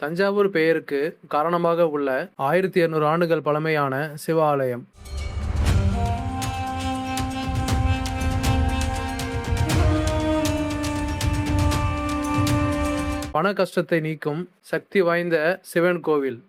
தஞ்சாவூர் பெயருக்கு காரணமாக உள்ள 1200 ஆண்டுகள் பழமையான சிவ ஆலயம். பண கஷ்டத்தை நீக்கும் சக்தி வாய்ந்த சிவன் கோவில்.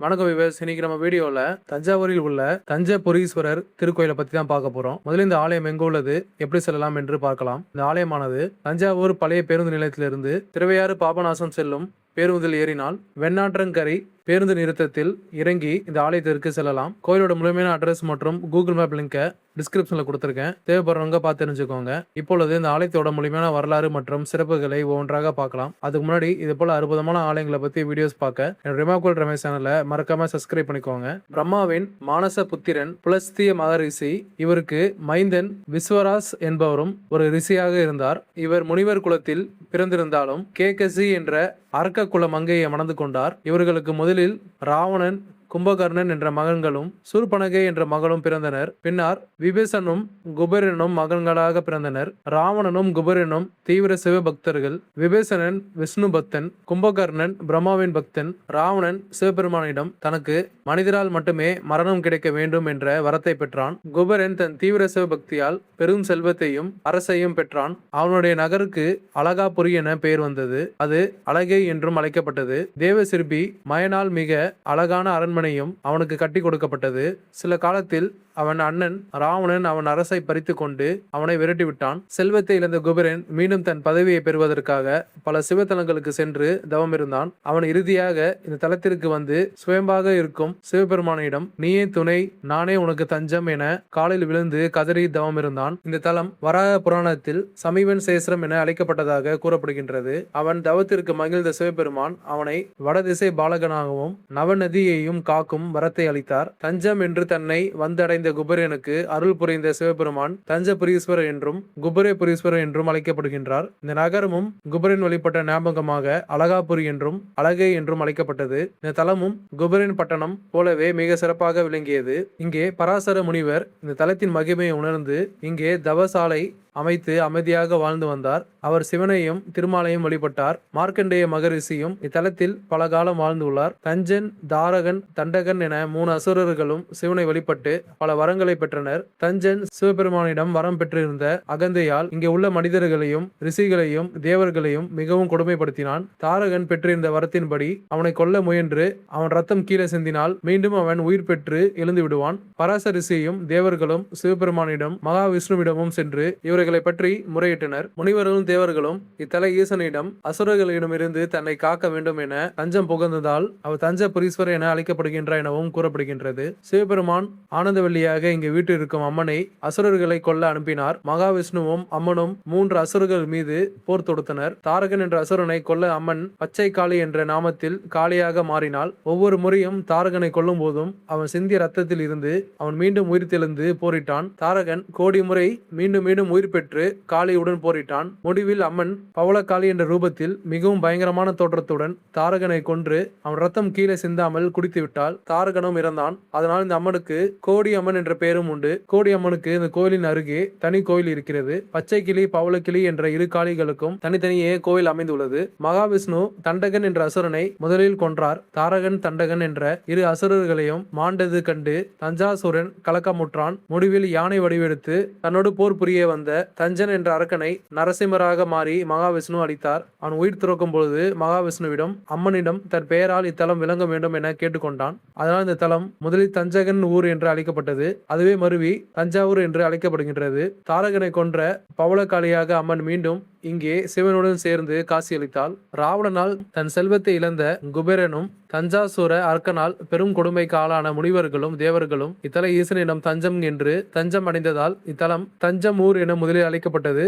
வணக்கம் விவேஸ். இன்னைக்கு நம்ம வீடியோல தஞ்சாவூரில் உள்ள தஞ்சபுரீஸ்வரர் திருக்கோயிலை பத்தி தான் பார்க்க போறோம். முதல்ல இந்த ஆலயம் எங்க உள்ளது, எப்படி செல்லலாம் என்று பார்க்கலாம். இந்த ஆலயமானது தஞ்சாவூர் பழைய பேருந்து நிலையத்திலிருந்து திருவையாறு பாபநாசம் செல்லும் பேருந்தில் ஏறினால் வெண்ணாற்றங்கரை பேருந்து நிறுத்தத்தில் இறங்கி இந்த ஆலயத்திற்கு செல்லலாம். கோயிலோட முழுமையான அட்ரஸ் மற்றும் கூகுள் மேப் லிங்கை டிஸ்கிரிப்ஷன்ல கொடுத்துருக்கேன். தேவைப்படுறவங்க பார்த்து தெரிஞ்சுக்கோங்க. இப்பொழுது இந்த ஆலயத்தோட முழுமையான வரலாறு மற்றும் சிறப்புகளை ஒவ்வொன்றாக பார்க்கலாம். அதுக்கு முன்னாடி இது போல அற்புதமான ஆலயங்களை பத்தி வீடியோஸ் பார்க்க ரிமாக்குல் ரமேஷ் சேனலை மறக்காம சப்ஸ்கிரைப் பண்ணிக்கோங்க. பிரம்மாவின் மானச புத்திரன் புலஸ்திய மகரிஷி, இவருக்கு மைந்தன் விஸ்வராஸ் என்பவரும் ஒரு ரிஷியாக இருந்தார். இவர் முனிவர் குலத்தில் பிறந்திருந்தாலும் கேகசி என்ற அரக்க குல மங்கையை மணந்து கொண்டார். இவர்களுக்கு முதலில் ராவணன், கும்பகர்ணன் என்ற மகன்களும் சூர்பனகை என்ற மகளும் பிறந்தனர். பின்னர் விபீஷனும் குபேரனும் மகன்களாக பிறந்தனர். ராவணனும் குபேரனும் தீவிர சிவபக்தர்கள். விபீஷணன் விஷ்ணு பக்தன், கும்பகர்ணன் பிரம்மாவின் பக்தன். ராவணன் சிவபெருமானிடம் தனக்கு மனிதரால் மட்டுமே மரணம் கிடைக்க வேண்டும் என்ற வரத்தை பெற்றான். குபேரன் தன் தீவிர சிவபக்தியால் பெரும் செல்வத்தையும் அரசையும் பெற்றான். அவனுடைய நகருக்கு அழகாபுரி என பெயர் வந்தது. அது அழகை என்றும் அழைக்கப்பட்டது. தேவசிற்பி மயனால் மிக அழகான அரண்மனை அவனுக்கு கட்டி கொடுக்கப்பட்டது. சில காலத்தில் அவன் அண்ணன் ராவணன் அவன் அரசை பறித்து கொண்டு அவனை விரட்டி விட்டான். செல்வத்தை இழந்த குபேரன் மீண்டும் தன் பதவியை பெறுவதற்காக பல சிவத்தலங்களுக்கு சென்று தவம் இருந்தான். அவன் இறுதியாக இந்த தலத்திற்கு வந்து சுயம்பாக இருக்கும் சிவபெருமானிடம் நீயே துணை, நானே உனக்கு தஞ்சம் என காலில் விழுந்து கதறி தவம் இருந்தான். இந்த தலம் வராக புராணத்தில் சமீபன் சேஸ்திரம் என அழைக்கப்பட்டதாக கூறப்படுகின்றது. அவன் தவத்திற்கு மகிழ்ந்த சிவபெருமான் அவனை வடதிசை பாலகனாகவும் நவநதியையும் காக்கும் வரத்தை அளித்தார். தஞ்சம் என்று தன்னை வந்தடைந்த குபேரனுக்கு அருள் புரிந்த சிவபெருமான் தஞ்சபுரீஸ்வரர் என்றும் குபேரபுரீஸ்வரர் என்றும் அழைக்கப்படுகின்றார். இந்த நகரமும் குபேரன் வழிபட்ட ஞாபகமாக அழகாபுரி என்றும் அழகை என்றும் அழைக்கப்பட்டது. இந்த தலமும் குபேரன் பட்டணம் போலவே மிக சிறப்பாக விளங்கியது. இங்கே பராசர முனிவர் இந்த தலத்தின் மகிமையை உணர்ந்து இங்கே தவசாலை அமைத்து அமைதியாக வாழ்ந்து வந்தார். அவர் சிவனையும் திருமாலையும் வழிபட்டார். மார்க்கண்டேய மகரிஷியும் இத்தலத்தில் பல காலம் வாழ்ந்துள்ளார். தஞ்சன், தாரகன், தண்டகன் என 3 அசுரர்களும் சிவனை வழிபட்டு பல வரங்களை பெற்றனர். தஞ்சன் சிவபெருமானிடம் வரம் பெற்றிருந்த அகந்தையால் இங்கே உள்ள மனிதர்களையும் ரிஷிகளையும் தேவர்களையும் மிகவும் கொடுமைப்படுத்தினான். தாரகன் பெற்றிருந்த வரத்தின்படி அவனை கொல்ல முயன்று அவன் ரத்தம் கீழே சிந்தினால் மீண்டும் அவன் உயிர் பெற்று எழுந்து விடுவான். பராசர ரிஷியும் தேவர்களும் சிவபெருமானிடம் மகாவிஷ்ணுவிடமும் சென்று இவர்களை பற்றி முறையிட்டனர். முனிவர்களும் தேவர்களும் இத்தல ஈசனிடம் அசுரர்களிடமிருந்து தன்னை காக்க வேண்டும் என தஞ்சம் புகழ்ந்ததால் அவர் தஞ்சபுரீஸ்வரர் என அழைக்கப்படுகின்றார் எனவும் கூறப்படுகின்றது. சிவபெருமான் ஆனந்தவல்லியாக இங்கு வீட்டிற்கும் அம்மனை அசுரர்களை கொல்ல அனுப்பினார். மகாவிஷ்ணுவும் அம்மனும் 3 அசுரர்கள் மீது போர் தொடுத்தனர். தாரகன் என்ற அசுரனை கொல்ல அம்மன் பச்சை காளி என்ற நாமத்தில் காளியாக மாறினாள். ஒவ்வொரு முறையும் தாரகனை கொல்லும் போதும் அவன் சிந்திய ரத்தத்தில் இருந்து அவன் மீண்டும் உயிர் தெழுந்து போரிட்டான். தாரகன் கோடி முறை மீண்டும் மீண்டும் உயிர் பெற்று காளியுடன் போரிட்டான். முடிவில் அம்மன் பவளக்காளி என்ற ரூபத்தில் மிகவும் பயங்கரமான தோற்றத்துடன் தாரகனை கொன்று அவன் ரத்தம் கீழே சிந்தாமல் குடித்து விட்டாள். தாரகனும் இறந்தான். அதனால் இந்த அம்மனுக்கு கோடி அம்மன் என்ற பெயரும் உண்டு. கோடி அம்மனுக்கு இந்த கோயிலின் அருகே தனி கோயில் இருக்கிறது. பச்சை கிளி, பவளக்கிளி என்ற 2 காளிகளுக்கும் தனித்தனியே கோயில் அமைந்துள்ளது. மகாவிஷ்ணு தண்டகன் என்ற அசுரனை முதலில் கொன்றார். தாரகன், தண்டகன் என்ற 2 அசுரர்களையும் மாண்டது கண்டு தஞ்சாசூரன் கலக்கமுற்றான். முடிவில் யானை வடிவெடுத்து தன்னோடு போர் புரிய வந்த தஞ்சன் என்ற அரக்கனை நரசிம்மராக மாறி மகாவிஷ்ணு அளித்தார். அவன் உயிர் துறக்கும் பொழுது மகாவிஷ்ணுவிடம் அம்மனிடம் தன் பெயரால் இத்தலம் விளங்க வேண்டும் என கேட்டுக்கொண்டான். அதனால் இந்த தலம் முதலில் தஞ்சகன் ஊர் என்று அழைக்கப்பட்டது. அதுவே மருவி தஞ்சாவூர் என்று அழைக்கப்படுகின்றது. தாரகனை கொன்ற பவளக்காளியாக அம்மன் மீண்டும் இங்கே சிவனுடன் சேர்ந்து காட்சியளித்தாள். ராவணனால் தன் செல்வத்தை இழந்த குபேரனும் தஞ்சாசூர அரக்கனால் பெரும் கொடுமைக்கு ஆளான முனிவர்களும் தேவர்களும் இத்தல ஈசனிடம் தஞ்சம் என்று தஞ்சம் அடைந்ததால் இத்தலம் தஞ்சம் ஊர் என முதலில் அழைக்கப்பட்டது.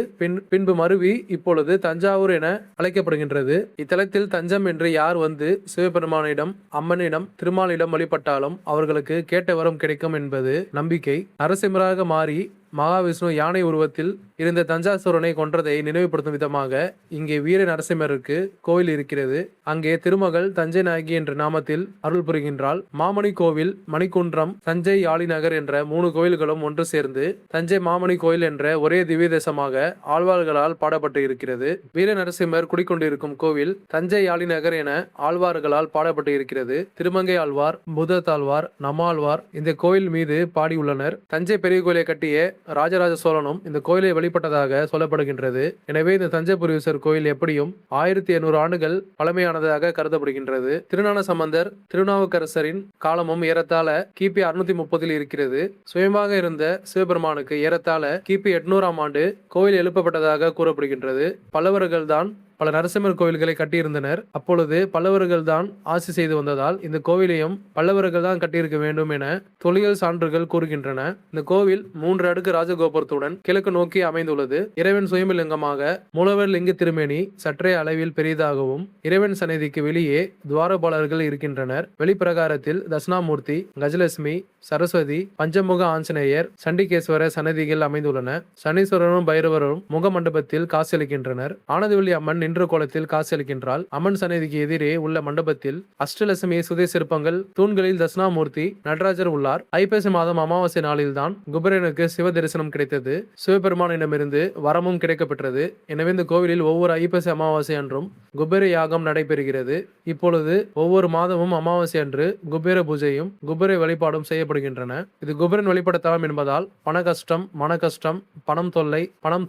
பின்பு மருவி இப்பொழுது தஞ்சாவூர் என அழைக்கப்படுகின்றது. இத்தலத்தில் தஞ்சம் என்று யார் வந்து சிவபெருமானிடம், அம்மனிடம், திருமாலிடம் வழிபட்டாலும் அவர்களுக்கு கேட்ட வரம் கிடைக்கும் என்பது நம்பிக்கை. நரசிம்மராக மாறி மகாவிஷ்ணு யானை உருவத்தில் இருந்த தஞ்சாசூரனை கொன்றதை நினைவுபடுத்தும் விதமாக இங்கே வீர நரசிம்மருக்கு கோவில் இருக்கிறது. அங்கே திருமகள் தஞ்சை நாயகி என்ற நாமத்தில் அருள் புரிகின்றாள். மாமணி கோவில், மணிக்குன்றம், தஞ்சை யாழிநகர் என்ற 3 கோயில்களும் ஒன்று சேர்ந்து தஞ்சை மாமணி கோயில் என்ற ஒரே திவ்ய தேசமாக ஆழ்வார்களால் பாடப்பட்டு இருக்கிறது. வீர நரசிம்மர் குடிக்கொண்டிருக்கும் கோவில் தஞ்சை யாழிநகர் என ஆழ்வார்களால் பாடப்பட்டு இருக்கிறது. திருமங்கை ஆழ்வார், பூதத்தாழ்வார், நம்மாழ்வார் இந்த கோயில் மீது பாடியுள்ளனர். தஞ்சை பெரிய கோயிலை கட்டிய ராஜராஜ சோழனும் இந்த கோயிலை வழிபட்டதாக சொல்லப்படுகின்றது. எனவே இந்த தஞ்சைபுரீஸ்வரர் கோயில் எப்படியும் 1700 ஆண்டுகள் பழமையானதாக கருதப்படுகின்றது. திருஞான சம்பந்தர், திருநாவுக்கரசரின் காலமும் ஏறத்தாழ கிபி 630 இருக்கிறது. சுயமாக இருந்த சிவபெருமானுக்கு ஏறத்தாழ கிபி 800ஆம் ஆண்டு கோயில் எழுப்பப்பட்டதாக கூறப்படுகின்றது. பல்லவர்கள் தான் பல நரசிம்மர் கோவில்களை கட்டியிருந்தனர். அப்பொழுது பல்லவர்கள் தான் ஆட்சி செய்து வந்ததால் இந்த கோவிலையும் பல்லவர்கள் தான் கட்டியிருக்க வேண்டும் என தொல்லியல் சான்றுகள் கூறுகின்றன. இந்த கோவில் 3 அடுக்கு ராஜகோபுரத்துடன் கிழக்கு நோக்கி அமைந்துள்ளது. இறைவன் சுயம்பலிங்கமாக மூலவர் லிங்க திருமேனி சற்றே அளவில் பெரிதாகவும் இறைவன் சன்னதிக்கு வெளியே துவாரபாலர்கள் இருக்கின்றனர். வெளிப்பிரகாரத்தில் தட்சிணாமூர்த்தி, கஜலட்சுமி, சரஸ்வதி, பஞ்சமுக ஆஞ்சநேயர், சண்டிகேஸ்வர சன்னதிகள் அமைந்துள்ளன. சனீஸ்வரரும் பைரவரும் முக மண்டபத்தில் காட்சியளிக்கின்றனர். ஆனந்தவல்லி அம்மன் நின்ற கோலத்தில் காட்சியளிக்கின்றாள். அம்மன் சன்னதிக்கு எதிரே உள்ள மண்டபத்தில் அஷ்டலட்சுமி சுதை சிற்பங்கள், தூண்களில் தட்சிணாமூர்த்தி, நடராஜர் உள்ளார். ஐப்பசி மாதம் அமாவாசை நாளில்தான் குபேரனுக்கு சிவ தரிசனம் கிடைத்தது. சிவபெருமானிடமிருந்து வரமும் கிடைக்கப்பெற்றது. எனவே இந்த கோவிலில் ஒவ்வொரு ஐப்பசி அமாவாசை அன்றும் குபேர யாகம் நடைபெறுகிறது. இப்பொழுது ஒவ்வொரு மாதமும் அமாவாசை அன்று குபேர பூஜையும் குபேர வழிபாடும் செய்யப்படுகின்றன. இது குபேரன் வழிபட தலம் என்பதால் பண கஷ்டம், மன கஷ்டம், பணம்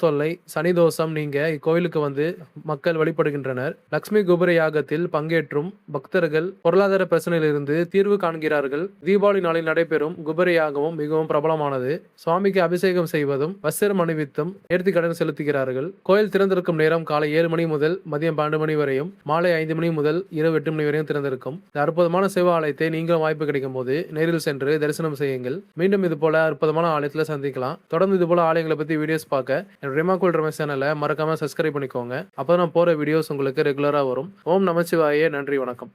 தொல்லை, சனி தோஷம் நீங்க இக்கோயிலுக்கு வந்து மக்கள் வழிபடுகின்றனர். லட்சுமி குபேர யாகத்தில் பங்கேற்றும் பக்தர்கள் பொருளாதார பிரச்சனையிலிருந்து தீர்வு காண்கிறார்கள். தீபாவளி நாளில் நடைபெறும் குபேர யாகமும் மிகவும் பிரபலமானது. சுவாமிக்கு அபிஷேகம் செய்வதும் வஸ்திரம் அணிவித்தும் நேர்த்தி கடன் செலுத்துகிறார்கள். கோயில் திறந்திருக்கும் நேரம் காலை 7 மணி முதல் மதியம் 12 மணி வரையும், மாலை 5 மணி முதல் இரவு 8 மணி வரையும் திறந்திருக்கும். இந்த அற்புதமான சிவ ஆலயத்தை நீங்களும் வாய்ப்பு கிடைக்கும் போது நேரில் சென்று தரிசனம் செய்யுங்கள். மீண்டும் இது போல அற்புதமான ஆலயத்துல சந்திக்கலாம். தொடர்ந்து இது போல ஆலயங்களை பத்தி வீடியோஸ் பார்க்க ரெமாக்குள் ரமேஷ் சேனலை மறக்காம சப்ஸ்கிரைப் பண்ணிக்கோங்க. அப்போ நான் போற வீடியோஸ் உங்களுக்கு ரெகுலரா வரும். ஓம் நமச்சிவாயே. நன்றி, வணக்கம்.